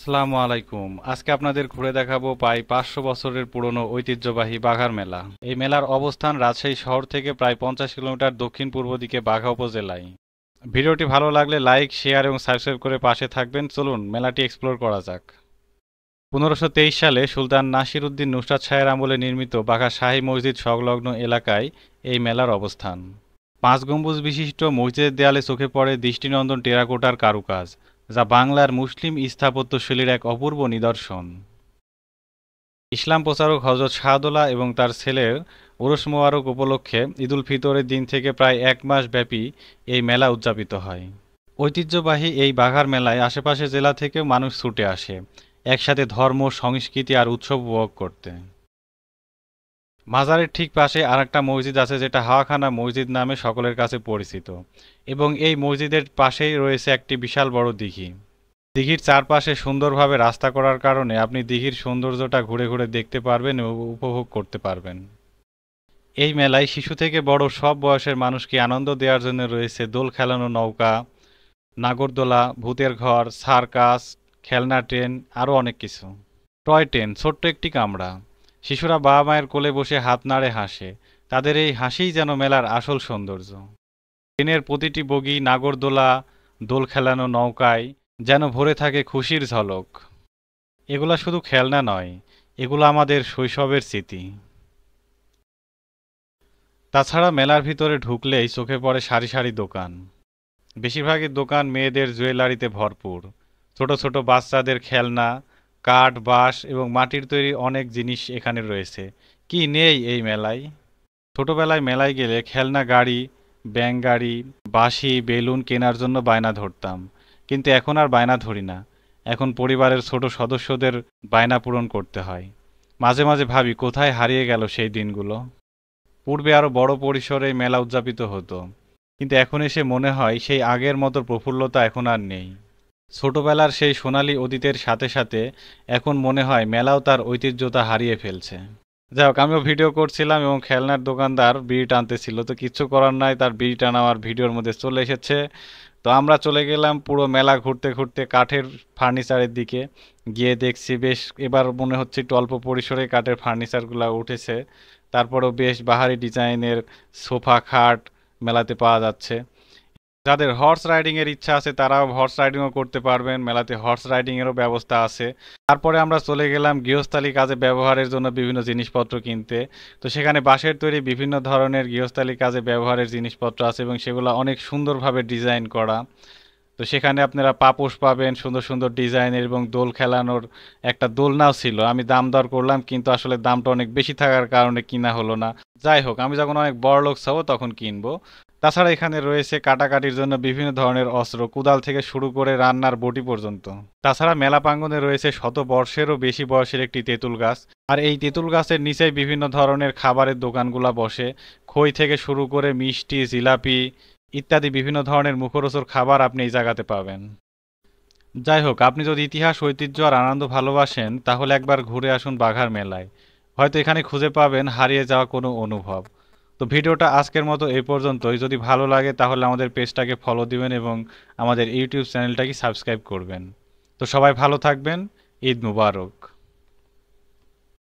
আসসালামু আলাইকুম। আজকে আপনাদের ঘুরে দেখাবো প্রায় 500 বছরের পুরনো ঐতিহ্যবাহী বাঘার মেলা। এই মেলার অবস্থান রাজশাহী শহর থেকে প্রায় 50 কিলোমিটার দক্ষিণ পূর্ব দিকে বাঘা উপজেলায়। ভিডিওটি ভালো লাগলে লাইক, শেয়ার এবং সাবস্ক্রাইব করে পাশে থাকবেন। চলুন মেলাটি এক্সপ্লোর করা যাক। 1523 সালে সুলতান নাসির উদ্দিন নুসরাত শাহের আমলে নির্মিত বাঘা শাহী মসজিদ সংলগ্ন এলাকায় এই মেলার অবস্থান। 5 গম্বুজ বিশিষ্ট মসজিদের দেয়ালে চোখে পড়ে দৃষ্টিনন্দন টেরাকোটার কারুকাজ, যা বাংলার মুসলিম স্থাপত্যশৈলীর এক অপূর্ব নিদর্শন। ইসলাম প্রচারক হযরত শাহদোলা এবং তার ছেলের উরস মোবারক উপলক্ষে ঈদুল ফিতরের দিন থেকে প্রায় 1 মাস ব্যাপী এই মেলা উদযাপিত হয়। ঐতিহ্যবাহী এই বাঘার মেলায় আশেপাশের জেলা থেকেও মানুষ ছুটে আসে একসাথে ধর্ম, সংস্কৃতি আর উৎসব উপভোগ করতে। মাজারের ঠিক পাশে আরেকটা মসজিদ আছে, যেটা হাওয়াখানা মসজিদ নামে সকলের কাছে পরিচিত, এবং এই মসজিদের পাশেই রয়েছে একটি বিশাল বড় দিঘি। দিঘির চারপাশে সুন্দরভাবে রাস্তা করার কারণে আপনি দিঘির সৌন্দর্যটা ঘুরে ঘুরে দেখতে পারবেন এবং উপভোগ করতে পারবেন। এই মেলায় শিশু থেকে বড় সব বয়সের মানুষকে আনন্দ দেওয়ার জন্য রয়েছে দোল খেলানো নৌকা, নাগরদোলা, ভূতের ঘর, সার্কাস, খেলনা ট্রেন, আরও অনেক কিছু। টয় ট্রেন, ছোট্ট একটি কামরা। শিশুরা বাবা মায়ের কোলে বসে হাত নাড়ে হাসে। তাদের এই হাসিই যেন মেলার আসল সৌন্দর্য। ট্রেনের প্রতিটি বগি, নাগরদোলা, দোল খেলানো নৌকায় যেন ভরে থাকে খুশির ঝলক। এগুলা শুধু খেলনা নয়, এগুলো আমাদের শৈশবের স্মৃতি। তাছাড়া মেলার ভিতরে ঢুকলেই চোখে পড়ে সারি সারি দোকান। বেশিরভাগই দোকান মেয়েদের জুয়েলারিতে ভরপুর। ছোট ছোট বাচ্চাদের খেলনা, কাঠ, বাঁশ এবং মাটির তৈরি অনেক জিনিস এখানে রয়েছে। কি নেই এই মেলায়! ছোটবেলায় মেলায় গেলে খেলনা গাড়ি, ব্যাঙ গাড়ি, বাঁশি, বেলুন কেনার জন্য বায়না ধরতাম, কিন্তু এখন আর বায়না ধরি না। এখন পরিবারের ছোট সদস্যদের বায়না পূরণ করতে হয়। মাঝে মাঝে ভাবি কোথায় হারিয়ে গেল সেই দিনগুলো। পূর্বে আরও বড় পরিসরে এই মেলা উদযাপিত হতো, কিন্তু এখন এসে মনে হয় সেই আগের মতো প্রফুল্লতা এখন আর নেই। ছোটবেলার সেই সোনালী অতীতের সাথে সাথে এখন মনে হয় মেলাও তার ঐতিহ্যতা হারিয়ে ফেলছে। যাই হোক, আমিও ভিডিও করছিলাম এবং খেলনার দোকানদার বিড়ি টানতেছিল, তো কিচ্ছু করার নাই, তার বিড়ি টানা আমার ভিডিওর মধ্যে চলে এসেছে। তো আমরা চলে গেলাম পুরো মেলা ঘুরতে ঘুরতে কাঠের ফার্নিচারের দিকে। গিয়ে দেখছি বেশ, এবার মনে হচ্ছে একটু অল্প পরিসরে কাঠের ফার্নিচারগুলো উঠেছে। তারপরেও বেশ বাহারি ডিজাইনের সোফা, খাট মেলাতে পাওয়া যাচ্ছে। যাদের হর্স রাইডিং এর ইচ্ছা আছে তারাও হর্স রাইডিংও করতে পারবেন, মেলাতে হর্স রাইডিং এরও ব্যবস্থা আছে। তারপরে আমরা চলে গেলাম গৃহস্থালী কাজে ব্যবহারের জন্য বিভিন্ন জিনিসপত্র কিনতে। তো সেখানে বাঁশের তৈরি বিভিন্ন ধরনের গৃহস্থালী কাজে ব্যবহারের জিনিসপত্র আছে এবং সেগুলো অনেক সুন্দরভাবে ডিজাইন করা। তো সেখানে আপনারা পাপোশ পাবেন সুন্দর সুন্দর ডিজাইনের, এবং দোল খেলানোর একটা দোলনাও ছিল। আমি দাম দর করলাম, কিন্তু আসলে দামটা অনেক বেশি থাকার কারণে কিনা হলো না। যাই হোক, আমি যখন অনেক বড় লোক হব তখন কিনবো। তাছাড়া এখানে রয়েছে কাটাকাটির জন্য বিভিন্ন ধরনের অস্ত্র, কুদাল থেকে শুরু করে রান্নার বটি পর্যন্ত। তাছাড়া মেলা প্রাঙ্গণে রয়েছে শত বর্ষেরও বেশি বয়সের একটি তেঁতুল গাছ, আর এই তেঁতুল গাছের নিচেই বিভিন্ন ধরনের খাবারের দোকানগুলা বসে। খই থেকে শুরু করে মিষ্টি, জিলাপি ইত্যাদি বিভিন্ন ধরনের মুখরোচক খাবার আপনি এই জায়গাতে পাবেন। যাই হোক, আপনি যদি ইতিহাস, ঐতিহ্য আর আনন্দ ভালোবাসেন তাহলে একবার ঘুরে আসুন বাঘার মেলায়। হয়তো এখানে খুঁজে পাবেন হারিয়ে যাওয়া কোনো অনুভব। তো ভিডিওটা আজকের মতো এই পর্যন্তই। যদি ভালো লাগে তাহলে আমাদের পেজটাকে ফলো দিবেন এবং আমাদের ইউটিউব চ্যানেলটাকে সাবস্ক্রাইব করবেন। তো সবাই ভালো থাকবেন। ঈদ মুবারক।